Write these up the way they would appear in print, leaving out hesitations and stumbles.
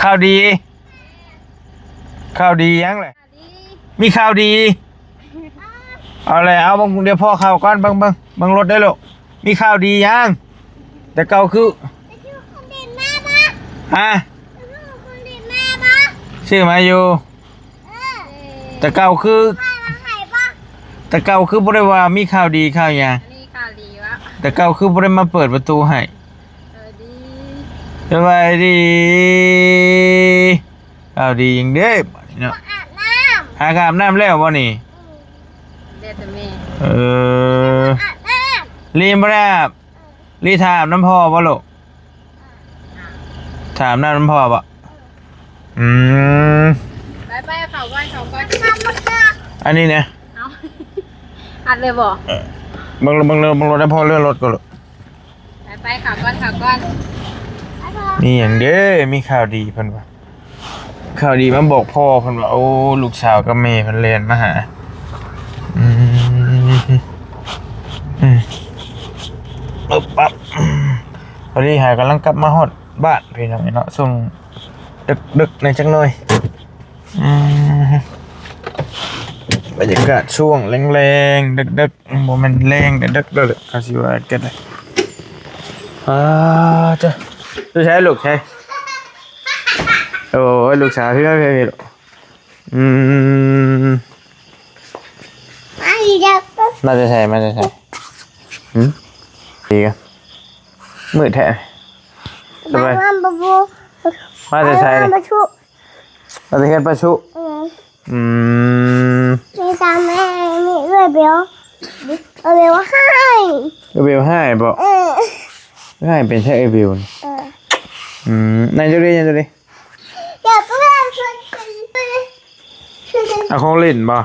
ข่าวดียังเลยมีข่าวดีเอาเลยเอาบางเดี๋ยวพ่อข่าวก่อนบางรถได้หรอมีข่าวดียังแต่เก่าคือฮะชื่อมาอยู่แต่เก่าคือบ่ได้ว่ามีข่าวดีข่าวยังแต่เก่าคือบ่ได้มาเปิดประตูให้สบายดีข่าวดีอย่างเด้เนาะหาอาบน้ำแล้วบ่นี่รีบมาบรีถามน้ำพ่อบ่ลูกถามน้ำพ่อบ่ไปเขาก่อนอันนี้เนี่ยเอาอัดเลยบ่บางรถได้พ่อเลื่อนรถก็ลูกไปเขาก่อนนี่อย่างเด้มีข่าวดีเพิ่นว่าข่าวดีมาบอกพ่อเพิ่นว่าโอ้ลูกสาวกับแม่เพิ่นเรียนมาหาปั๊บพอดีหากำลังกลับมาฮอดบ้านพี่น้องเนาะส่งดึกในจังหน่อยบรรยากาศช่วงแรงๆดึกๆโมเมนต์แรงดึกๆเลยก็สิว่ากันเลยจ้ะลูกชายลูกชายโอ้ยลูกสาวพี่ไม่เพลหรอกมาจะใช่ดีกันมืดแท้สบายมาจะใช่เลยมาจะเห็นประชุมีตาแม่มีเอื้อยเบลให้บอกให้เป็นใช่เบลนายจะดีอยากเล่นเอาของเล่นบ่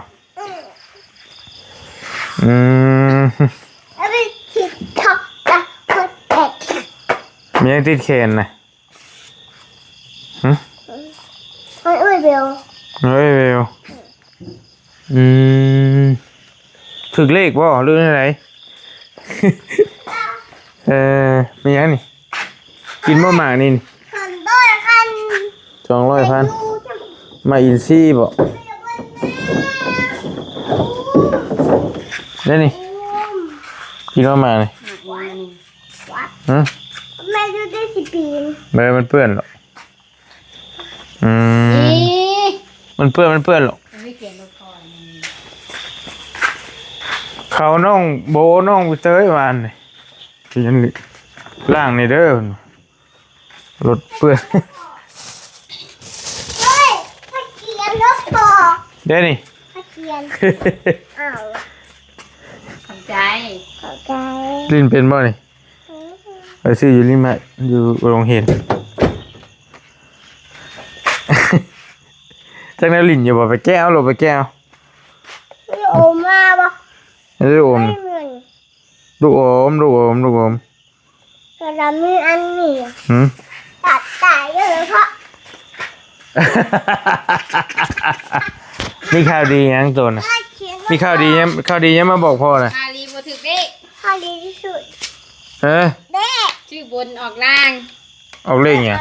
เอาไปติดท็อปกับคนเด็กมียังติดเคนนะเอื้อยเบลถึกเลขบ่หรืออะไรมียังนี่กินบ่หมากนี่ขันด้วยขัน200,000มาอินซี่บ่ได้นี่กินบ่หมากนี่แม่ดูได้10 ปีมันเปื้อนหรอกมันเปื้อนหรอกเขาน้องโบน้องไปเตยวานนี่ยันล่างนี่เด้อรถเปื้อนเฮ้ยถ้าเขียนรถพอได้นี่ถ้าเขียนอ้าวขอบใจลิ้นเป็นบ่นี่ไปซื้ออยู่ลิ้นมาอยู่โรงเห็นจากนั้นลิ้นอยู่บ่ไปแก้วหรือไปแก้วโอมมาบ่ลูกอมลูกอมกระดาษมีอันนี้ตัดตายเลยเพราะมีข่าวดียังตัวน่ะมีข่าวดียังมาบอกพ่อน่ะข่าวดีบ่ถึกเด้ข่าวดีที่สุดเด้ชื่อบนออกล่างออกเลขไง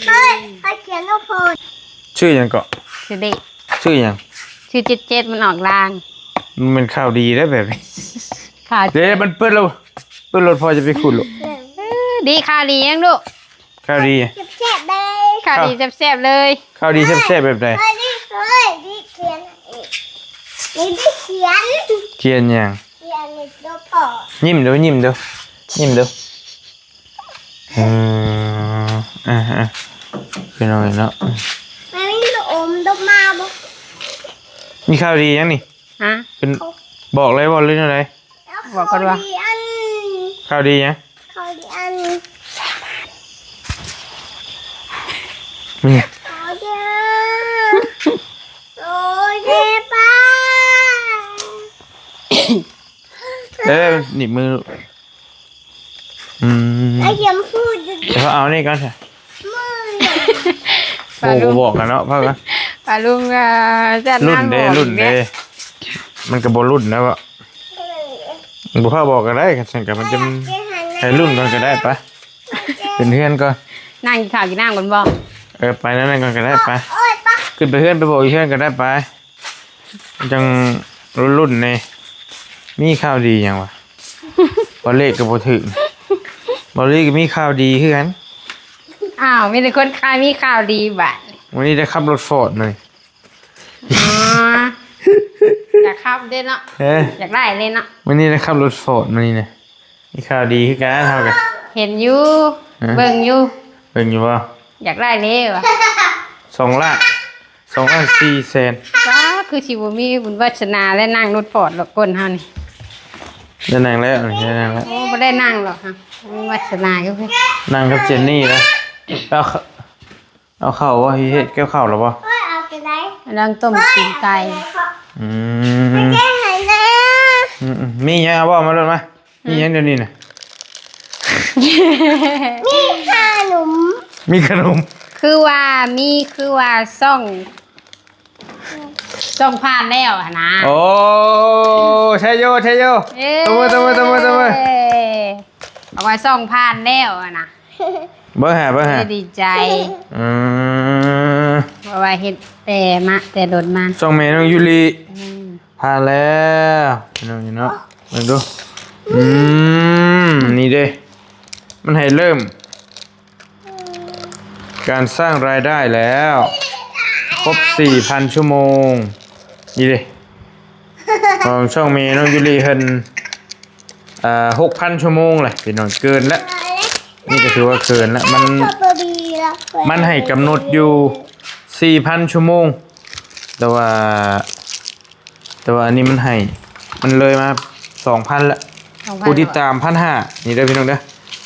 เฮ้ยเขาเขียนว่าโพดชื่อยังเกาะชื่อเด้ชื่อยังชื่อ77มันออกล่างมันข่าวดีได้แบบนี้ข่าวเดี๋ยวมันเปิดรถพอจะไปขุดลูกดีข่าวดียังลูกข่าวดีแซ่บๆเลยข่าวดีแซ่บๆเลยข่าวดีแซ่บๆแบบไหนดีเขียนดีเขียนยังในตัวพ่อยิ้มดูเป็นอะไรเนาะไม่มีลูกอมดอกมาบ่มีข่าวดียังนี่เป็นบอกเลยบอกเรื่องอะไรบอกกันว่าข่าวดียังข่าวดีอันมีโอ้ยป้าหนีบมือไอ้ยังพูดเดี๋ยวเอานี่กันเถอะโอ้บอกกันเนาะพ่อกันปลาลุงจะรุ่นเด้มันกับบอลรุ่นนะวะบุพ่อบอกกันได้กันสังกัดมันจะให้รุ่นกันก็ได้ปะเป็นเพื่อนก่อน นั่งกินข้าวกินน้ำกันบ่ ไปนั่นก่อนก็ได้ไป โอ้ยปะ ขึ้นไปเพื่อนไปบอกอีเพื่อนก็ได้ไปจังรุ่นๆนี่มีข่าวดียังวะ บอลเล่กับบอถึงบอลเล่ก็มีข่าวดีคือกัน อ้าวมีแต่คนขายมีข่าวดีบัด วันนี้ได้ขับรถฟอร์ดเลย อ๋ออยากขับเด้เนาะ เอ้ย อยากได้เลยเนาะ วันนี้ได้ขับรถฟอร์ดมานี่นะมีข่าวดีคือกันเท่ากัน เห็นอยู่ ฮะ เบิ่งอยู่ เป็นอยู่ป่ะ อยากได้เลยว่ะ 2,400,000 ว้าคือสิบ่มีบุญวาสนาและนั่งรถฟอร์ดหรอกคนเฮานี่ ได้นั่งแล้วนี่ได้นั่งแล้ว โอ้บ่ได้นั่งหรอกฮะมีวาสนาอยู่เพิ่น นั่งกับเจนนี่นะเอาเข้าว่าเฮ็ดแก้วเข้าหรอป่ะ โอ้ยเอาไปไหน กำลังต้มตีนไก่ อืม แก้ไหนนะ มีหยังเอาบ่มาเลยมามีหยังเดี๋ยวนี้นะ มีขนม มีขนม คือว่าส่องผ่านแล้วอะนะ โอ้ใช่โยเอ้ย ตัวมือ เอาไว้ส่องผ่านแล้วอะนะ เบอร์หา ได้ดีใจ อืม เพราะว่าเฮ็ดแต่โดนมา ส่งเมนูยูริ อืม ผ่านแล้วน้องเนาะมาดูนี่เด้มันให้เริ่ม การสร้างรายได้แล้วครบ 4,000 ชั่วโมงนี่เด้ของช่องเมนูยูริเฮิน6,000 ชั่วโมงเลยพี่น้องเกินแล้วนี่ก็ถือว่าเกินแล้วมันให้กำหนดอยู่ 4,000 ชั่วโมงแต่ว่าอันนี้มันให้มันเลยมา 2,000 ละผู้ติดตาม 1,500 นี่เด้อพี่น้องเด้อ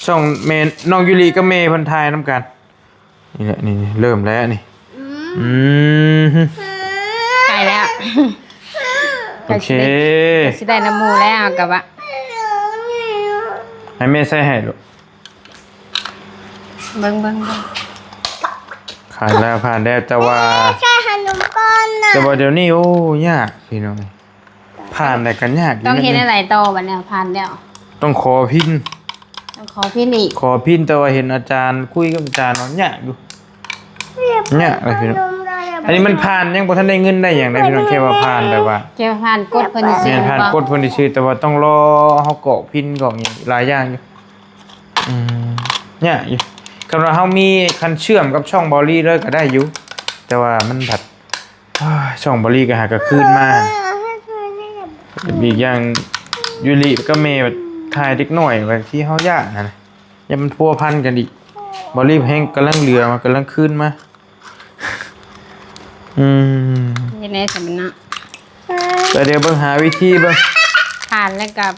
ช่องเมนน้องยูริกับเมย์เพิ่นทายนํกันนี่แหละนี่เริ่มแล้วนี่ใกล้แล้ว โอเค สิได้น้ำหมูแล้วกับว่า ให้แม่ใส่ให้ลูก เบิ่ง ขายแล้วผ่านแล้วแต่ว่า ใช่ขนมก้อนน่ะ แต่ว่าเดี๋ยวนี้โอ้ยากพี่น้องผ่านได้กันยาก ต้องเฮ็ดอะไรต่อบัดนี้ผ่านแล้ว ต้องขอพิน ต้องขอพี่นี่ ขอพินแต่ว่าเห็นอาจารย์คุยกับอาจารย์ว่ายากอยู่ยากเลยพี่น้องอันนี้มันผ่านยังบ่ทันได้เงินได้อย่างใดพี่น้องแค่ว่าผ่านแบบว่า เกี่ยวผ่านกดเพิ่นสิ เรียนผ่านกฎเพิ่นชื่อแต่ว่าต้องรอเฮาเกาะพินกอกอย่างหลายอย่างอยู่ยากอยู่คำว่าเฮามีคันเชื่อมกับช่องบอลลี่เลยก็ได้อยู่แต่ว่ามันผัดช่องบอลลี่ก็หาก็คืนมาอีกอย่างยูริก็เมย์ถ่ายเด็กหน่อยไว้ที่เฮายากนะอย่ามันพัวพันกันอีกบอลลี่แฮงกำลังเรือมากำลังคืนมายังไงสมนะ แต่เดี๋ยวเบิ่งหาวิธีเบิ่ง ผ่านแล้วกับ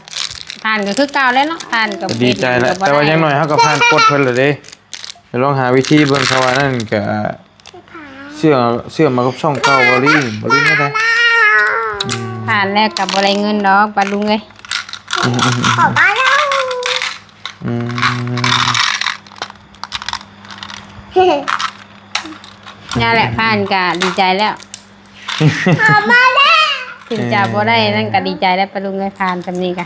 ผ่านก็คือเก่าแล้วเนาะผ่านกับ ดีใจแล้วแต่ว่ายังหน่อยเฮาก็ผ่านกฎเพิ่นแล้วเด้เดี๋ยวลองหาวิธีเบิ่งเขาว่านั่นก็เชื่อมากับช่องเก่าบอลลี่ไม่ได้ ผ่านแล้วกับบ่ได้เงินดอกปะลุงเอ้ย ขอบ้านแล้ว นี่แหละผ่านก็ดีใจแล้ว ขอมาแล้ว ถึงจะบ่ได้นั่นก็ดีใจแล้วปะลุงเอ้ยผ่านจำนี้ก็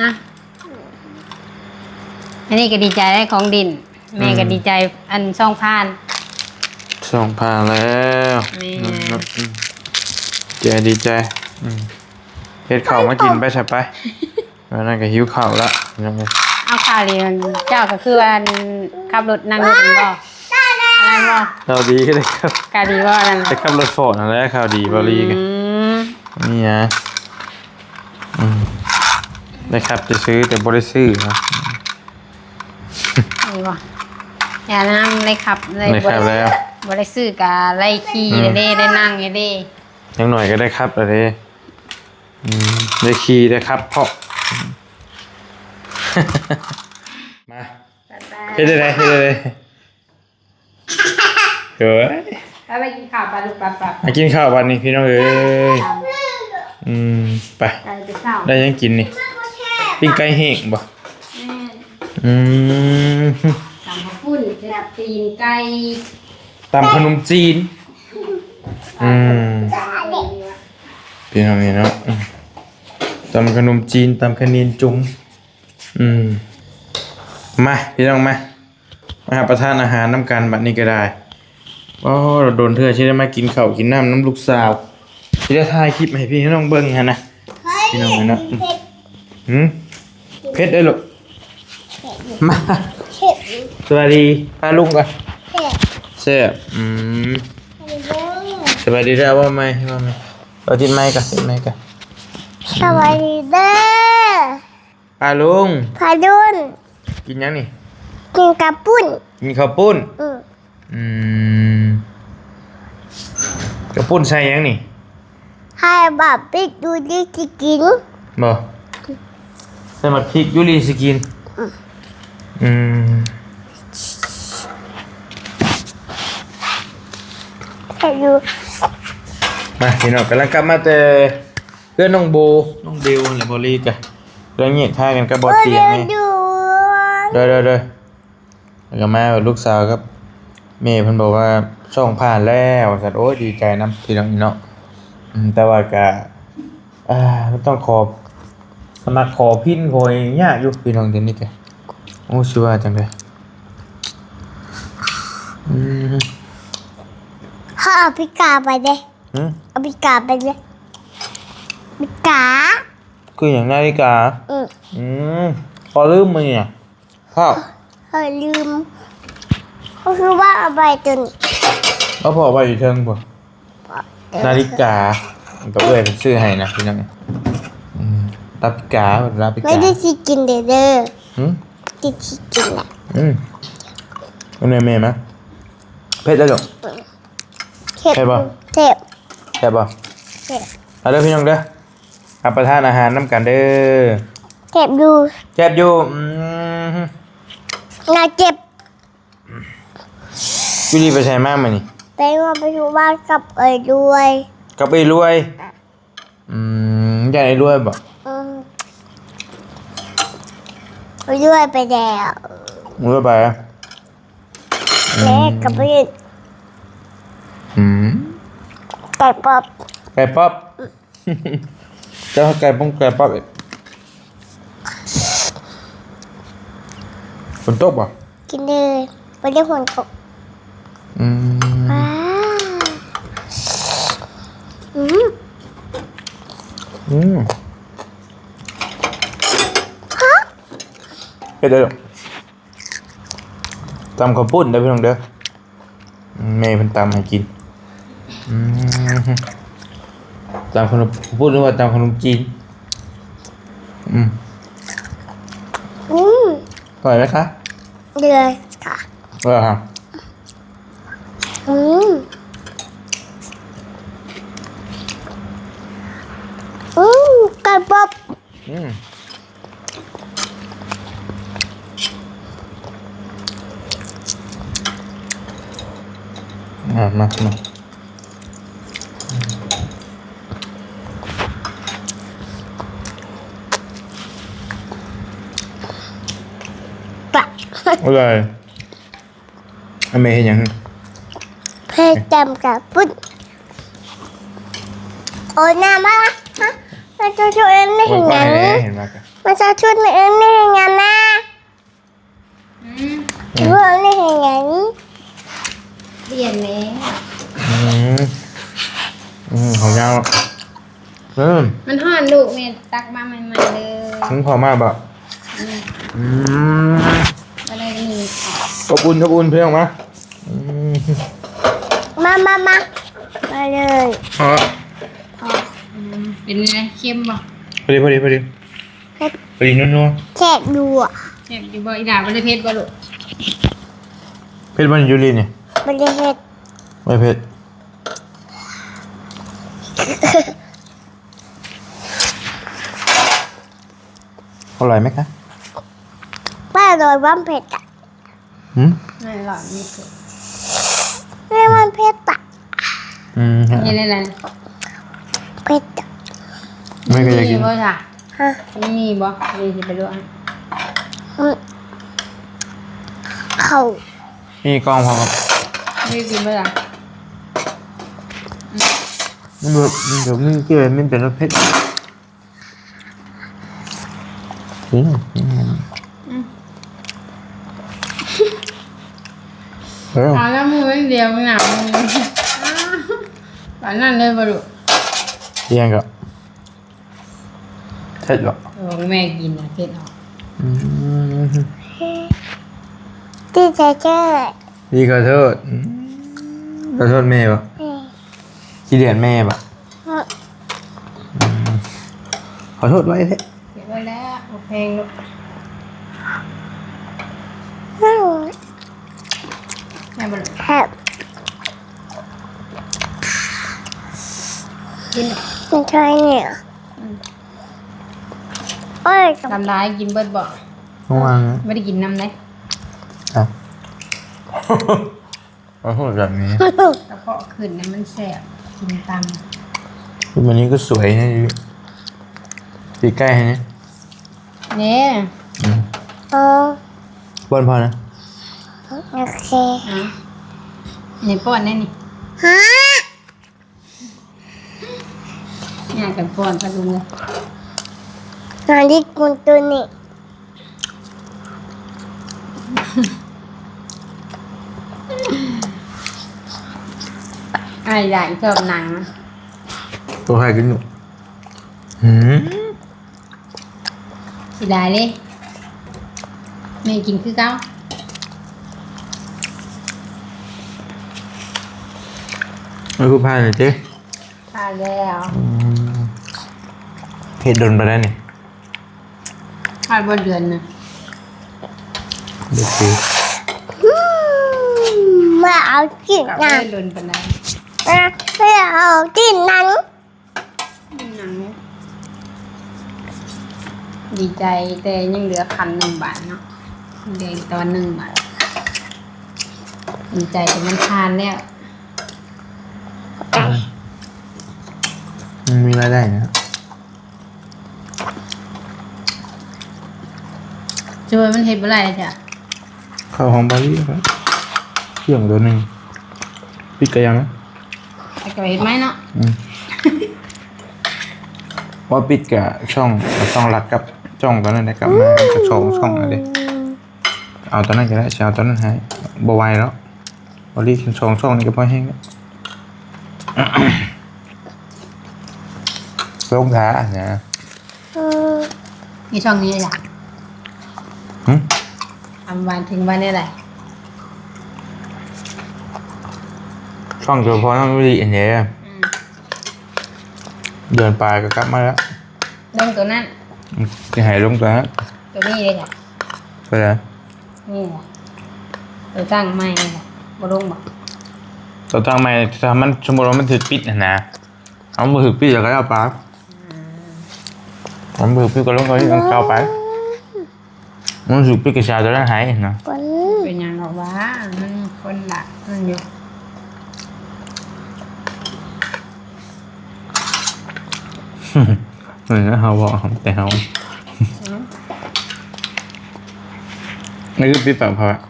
นะอันนี้ก็ดีใจได้ของดินแม่ก็ดีใจอันช่องผ่าน ส่งผ่านแล้ว นี่ เจดีใจเฮ็ดข้าวมากินไปใช่ไปแล้วนั่นก็หิวข้าวละยังไง เอาข่าวดีมันเจ้าก็คือว่าขับรถนั่งรถมันบ่อะไรบ่ ข่าวดีก็ได้ครับ กาดีบ่นั่น จะขับรถฟอร์ดนั่นแหละข่าวดีบอลลี่กันนี่ฮะได้ครับจะซื้อแต่บ่ได้ซื้อนะ นี่บ่อย่านะเลยขับเลย ได้ครับแล้ว บ่ได้ซื้อกะไล่ขี่เด้ได้นั่งเด้ ยังหน่อยก็ได้ครับอะไรได้ขี่ได้ครับเพาะมาเฮ็ดได้เฮ้ย แล้วไปกินข้าวปลาลูกปลา มากินข้าววันนี้พี่น้องเอ้ยไป ไปข้าว ได้ยังกินนี่ปิ้งไก่แห้งบ่ตำข้าวปุ้นแบบตีนไก่ ตำขนมจีนพี่น้องนี่เนาะ ตำขนมจีนตำขนินจุ้งมาพี่น้องมาหาประทานอาหารน้ำกันบัดนี้ก็ได้โอ้เราโดนเธอใช่ได้มากินข้าวกินน้ำน้ำลูกสาวที่ได้ถ่ายคลิปให้พี่น้องเบิ่งฮะนะพี่น้องนะเพชรได้หรอมาสวัสดีป้าลุงก่อนเสียสวัสดีได้ว่าไหมเราติดไมค์กันติดไมค์กัน สวัสดีเด้อ ป้าลุง พาดุน กินยังนี่ กินกระปุ้น กินข้าวปุ้นกระปุ้นใส่ยังนี่ ให้บับปิดดูดิสิกิน บ่ใส่มัดพริกยูรีสกินให้ดู มาพี่น้องกำลังกลับมาแต่เพื่อนน้องโบน้องเบลและบอลลี่กันเรื่องเงี้ยท่ากันกับบอลเตียงไง ดู เด้อแล้วก็มาลูกสาวครับเมย์เพิ่นบอกว่าช่องผ่านแล้วสัตว์โอ้ยดีใจนำพี่น้องเนาะแต่ว่าก็มันต้องขอสมัครขอพินขออย่างยากอยู่พี่น้องเดี๋ยวนี้แกโอ้ชิว่าจังเลย เขาเอาพิกาไปเลยเอาพิกาไปเลยพิกา คืออย่างนาฬิกาพอลืมมั้ยเนี่ยข้าว เขาลืมเขาคือว่าเอาไปจน เอาพอไปอยู่เทิงบ่นาฬิกากับเอ้ยเป็นชื่อให้นะพี่น้องรับพิการับพิกา ไม่ได้สิกินเด้อที่สิกินแหละ อันนี้แม่มั้ยเผ็ดแล้วจ้ะ เทป ใช่ปะ เทป ใช่ป่ะ เทป เอาเด้อพี่น้องเด้อรับประทานอาหารน้ำกันเด้อ เทปดู แซ่บอยู่น่าเจ็บ ยูรีไปใช้มากมั้ยนี่ ไปว่าไปดูบ้านกับเอ๋ยด้วย กับไอ้รวยอยากไอ้รวยบ่ ไปด้วยไปแล้ว มือไปอ่ะ แม่กับไปไก่ป๊อป ไก่ป๊อปเจ้าไก่ป้องไก่ป๊อปอีกฝนตกบ่ กินเลยไปเรียกหัวกบว้าเฮ็ดได้หรอตำข้าวปุ้นได้พี่น้องเด้อแม่เพิ่นตำให้กินตำขนมปุ้นหรือว่าตำขนมจีนอร่อยไหมคะ เลยค่ะ อร่อยครับ ไก่ป๊อป มาปะ อร่อยอเมย์เห็นยัง เพชรจำกับปุ้นโอ้ยน้ำมาละฮะมันจะช่วยไม่เห็นยัง เห็นมากอะ มันจะช่วยไม่เห็นยังนะช่วยไม่เห็นยัง เปลี่ยนแล้ว ของยาวมันห่อนลูกเมย์ตักมาใหม่ๆเลย ถึงพอมากบ่มาเลยนี่ ขอบอุ่นเพื่อนมามาเลย เป็นไงเค็มบ่ พอดีนัว แค่ดูอ่ะ เค็มอยู่บ่อีหลาบ่ได้เผ็ดบ่ลูก เพชรมันยูรีเนี่ย มันจะเห็ด ไม่เพชรอร่อยไหมคะ ป้าโดยบ้านเผ็ดอ่ะ ไม่หรอกมีเผ็ด นี่มันเผ็ดอ่ะ นี่อะไร เผ็ดอ่ะ ไม่เคยกิน มีบ่จ้ะ ฮะ ไม่มีบ่มีสิไปดูอ่ะ เขา นี่กล้องพอครับ มีกินบ่จ้ะ มันเดี๋ยวมันเกี่ยวมันเป็นรสเผ็ด เอาแล้วมือเป็นเดียวไม่หนาวมือตอนนั้นเลยบรุ เที่ยงก็เสร็จหรอ แม่กินนะเผ็ดออก ที่จะเจอ พี่ขอโทษขอโทษแม่ปะขี้เดียดแม่ปะขอโทษไว้เถอะ เก็บไว้แล้วโอเคลูกแม่บรุ แฮบ กิน ไม่ใช่เนี่ยโอ้ย ทำร้ายกินเบิดบ่ ระวังนะ ไม่ได้กินน้ำเลย เอาขอโทษแบบนี้ กระเพาะขึ้นเนี่ยมันแสบกินต วันนี้ก็สวยนะยูปีใกล้ให้นี่ ำเนี่ย โอ้ บอลพอนะ โอเค อ่ะนี่ป้อนได้นี่ ฮะ เนี่ยกันป้อนกระดุมเลย นอนที่กุนตัวนี่ ไอ้ใหญ่ชอบหนังนะ ตัวใครกินอยู่ สิได้เลยแม่กินคือเก้า ไม่พูดพลาดเลยเจ๊ ทานแล้ว เห็ดโดนไปได้นี่ ทานบนเดือนนะ เด็กสิ มาเอากิน กับ หนั ไม่ ง โดนปานใด ไม่เอากินหนัง หนังดีใจแต่ยังเหลือคัน1 บาทเนาะเหลืออีกตอน1 บาทดีใจแต่มันทานแล้ว มันมีรายได้นะ ช่วยมันเห็ดบ่ไรจ้ะ เข้าห้องบารี่ครับเที่ยงตัวหนึ่งปิดกระยังนะ ไอ้กระเห็ดไหมเนาะ ว่าปิดกับช่องหลักกับช่องตอนนั้นได้กลับมากับช่องอะไรเอาตอนนั้นก็ได้ใช้เอาตอนนั้นให้บวายแล้วบารี่ช่องนี่ก็พอแห้งแล้วลงท้าเนี่ย มีช่องนี้จ้ะ หึ ทำวันถึงวันนี้แหละ ช่องเฉพาะน้องวิริอันเนี้ยเดินไปก็กลับมาแล้ว ลงตัวนั้น จะหายลงตัวนั้น ตัวนี้เลยจ้ะ ไปเลย นี่แหละตัวตั้งไม่เลยจ้ะบ่ลงบ่ ตัวตั้งไม่ถ้ามันสมมติว่ามันถือปิดนะเอามือถือปิดแล้วก็เอาไปเอามือถือปิดก็ลงก็ยังเข้าไปมันถือปิดกระชาตัวนั้นหายนะ คน เป็นหยังหรอกวะมันคนละมันอยู่ เหมือนเขาบอกแต่เขานี่คือปิดแบบเขาอะ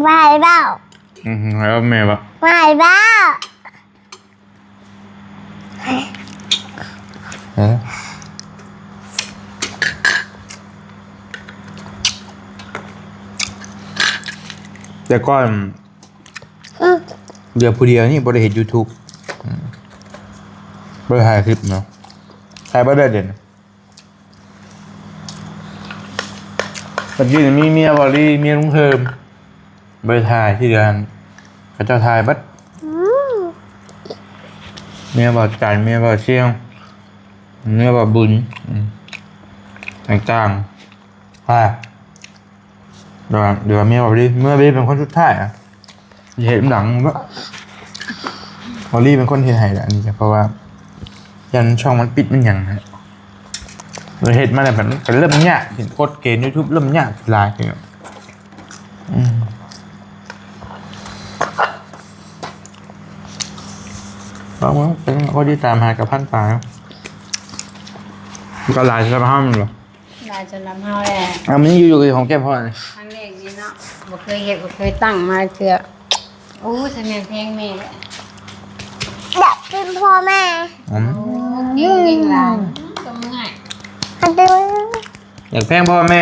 บายเบ้า แล้วแม่บอก บายเบ้า แต่ก่อนเดี๋ยวผู้เดียวนี่บริเหตุ YouTube บริหารคลิปเนาะใครบ่ได้เด่นปัจจุบันมีเมียบริเมียลุงเทิมบริถ่ายที่เดือนเขาเจ้าถ่ายบัดเมียบ่จันเมียบ่เชียงเมียบ่บุญต่างๆค่ะเดี๋ยวเมียบ่ดีเมื่อบีเป็นคนสุดท้ายอ่ะเห็นหลังว่าบอลลี่เป็นคนเห็นไห้แหละอันนี้เพราะว่ายันช่องมันปิดมันอย่างฮะเราเห็นมาแต่แบบก็เริ่มยากเห็นโคตรเกณฑ์ YouTube เริ่มยากหลายอย่างเพราะว่าเป็นคนที่ตามหากับพันปลาก็หลายจะมาห้ามมันหรอ ลายจนลำเฮาแหละ มันอยู่กับของแก้พ่อเลย ครั้งแรกนี่เนาะบ่เคยเห็นบ่เคยตั้งมาเทื่อโอ้ฉันแม่เพลงแม่แหละ เด็กเป็นพ่อแม่ โอ้เก่งหลานก็เมื่อย อันเดียว อยากแพงพ่อแม่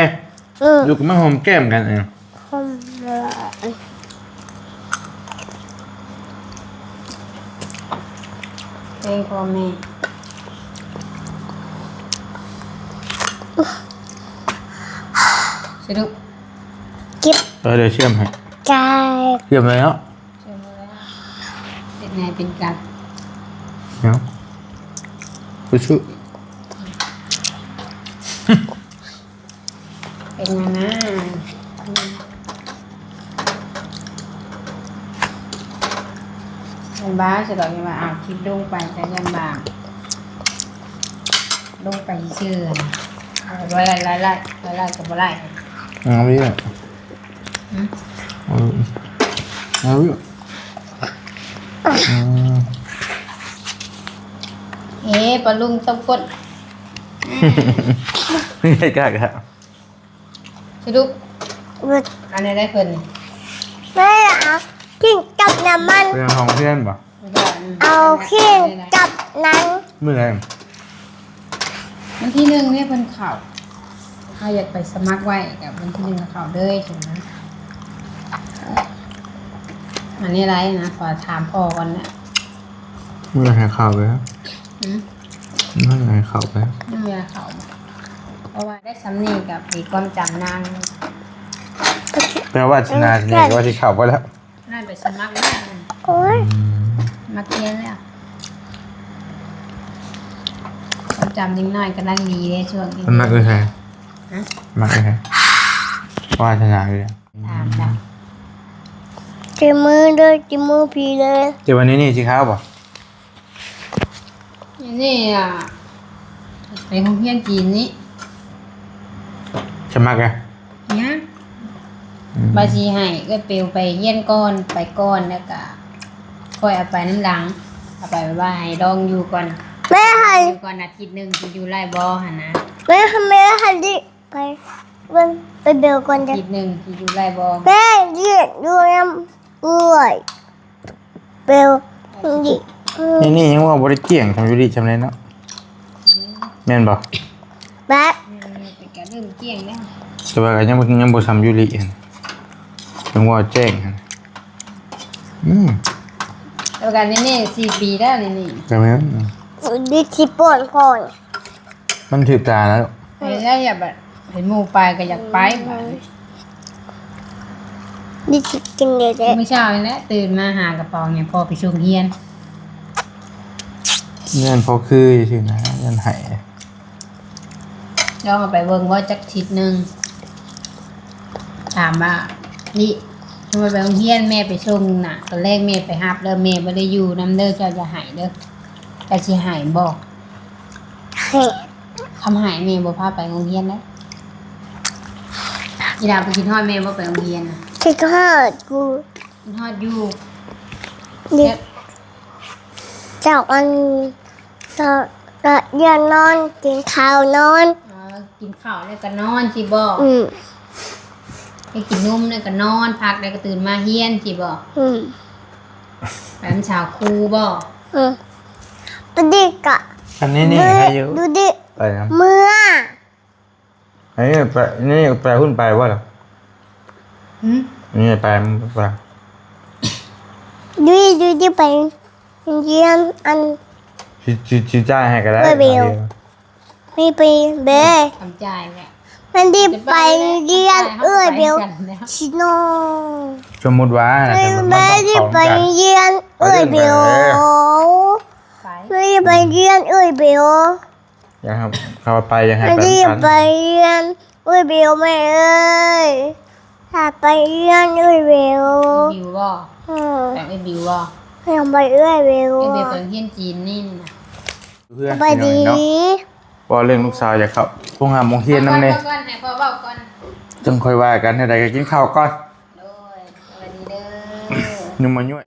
อยู่กับมาหอมแก้มกันเอง คอมเลย เพลงพ่อแม่สรุป กิ๊บ เดี๋ยวเชื่อมให้ ใจ เชื่อมเลยเนาะ เชื่อมาแล้วเป็นไงเป็นกัน เนาะกูชื่อ เป็นไงนะยันบ้าจะต่อยังมาเอาคลิปลงไปแต่ยันบางลงไปชื่อไล่กับไล่ เอาไปเลยเอาไป ปลาลุงต้มก้น ไม่ใช่กากครับ สรุป บุด อันนี้ได้เพิ่น ไม่เอาขึ้นกับน้ำมัน เป็นของเพื่อนป่ะ เอาขึ้นกับนั้น เมื่อไหร่ วันที่หนึ่งเนี่ยเพิ่นเข่าถ้าอยากไปสมัครไว้กับวันที่หนึ่งเข่าเด้อใช่ไหมอันนี้ไรนะขอถามพ่อก่อนนะ เมื่อไหร่ข่าวไปครับ อืม เมื่อไหร่ข่าวไป ไม่มีเข่าเพราะว่าได้สำเนียงกับมีความจำนาง แปลว่าชนะเนี่ยว่าที่ข่าวไปแล้ว น่าไปสมัครแล้ว โอ้ย มาเรียนแล้วความจำนิดหน่อยก็นั่งดีเลยช่วงนี้ มันมากเลยใคร ฮะ มากเลยใครว่าชนะเลย ถามจ้ะ จิมือเลยจิมือพีเลย เดี๋ยววันนี้นี่สิข้าวป่ะ นี่อ่ะไปโรงเรียนจีนนี้ สมัครไง เนี่ยบาชีให้ก็เปลวไปเฮียนก้อนไปก้อนแล้วก็ค่อยเอาไปน้ำหลังเอาไปว่าให้ลองอยู่ก่อน แม่ให้ อยู่ก่อนอาทิตย์หนึ่งที่อยู่ไร่บอหันนะ แม่ให้ดิไปไปเบลก่อน อา จ้ะ ทิตย์หนึ่งที่อยู่ไร่บอ แม่ยืดดูน้ำด้วยเบลดิ นี่ยังว่าบริเกี่ยงทำยูริทำไรเนาะแม่นบ่ แบ๊ เป็นการเริ่มเกี่ยงแล้ว แต่ว่าก็ยังบ่ทำยูริเห็นยังว่าแจ้งหั่นแล้วกันนี่4 ปีแล้วนี่ ก็แม่น ดิชิปอนก่อน มันถือตาแล้ว เห็นแล้วอยากแบบเห็นหมู่ไปก็อยากไปแบบ ดิชิกินเลยเด้ เมื่อเช้านี่แหละตื่นมาหากระเป๋าเนี่ยพอไปช่วงเฮียน เงินพอคือชื่อนะเงินหาย ลองเอาไปเบิ่งว่าจักอาทิตย์หนึ่งถามว่านี่ทำไมไปโรงเรียนแม่ไปส่งน่ะตอนแรกแม่ไปรับเด้อแม่บ่ได้อยู่นำเด้อเจ้าจะหายเด้อแต่สิหายบ่ ให้ คำหายแม่บ่พาไปโรงเรียนเด้ออีดาไปกินฮอดแม่บ่ไปโรงเรียนน่ะ ที่ข้ากู กินฮอดอยู่ ดิจากอันจะยันนอนกินข้าวนอน กินข้าวแล้วก็นอนสิบ่ ให้กินนมแล้วก็นอนพักแล้วก็ตื่นมาเฮียนสิบ่ไปมื้อเช้าครูบ่ ดูดิกะ อันนี้นี่ใครอยู่ ดูดิ ไปนะ เมื่อ อันนี้ไปนี่แปลหุ้นไปว่าหรอ หึ นี่แปลมันไป ดูดิไปเรียนอัน ชี้จ้าให้ก็ได้ ไม่ไปเบ ทำใจแหละ มันดิไปเรียนเบลชิโน สมมุติว่านะ ไม่ สมมุติ ไม่ มัน ได้ ต้อง ไป ของกัน เรียนเบล ไป ไม่ได้ไปเรียนเบล อยากครับเขาไปยังไง ไม่ ไป ได้ กัน ไปเรียนเบลไม่เอ้ยถ้าไปเรียนเบล บิวบ่แต่ไอ้บิวบ่ ยังไปเบล ไอ้เบลไปเฮียนจีนนี่นะ เพื่อน ไปดี เนาะพอเรื่องลูกสาวอยากเข้าพงหามงเฮียนน้ำเนี่ย ก่อนให้พ่อเว้าก่อน จังค่อยว่ากันเท่าใดก็กินข้าวก่อน โดยสวัสดีเด้อ นุ่มมายุ่ย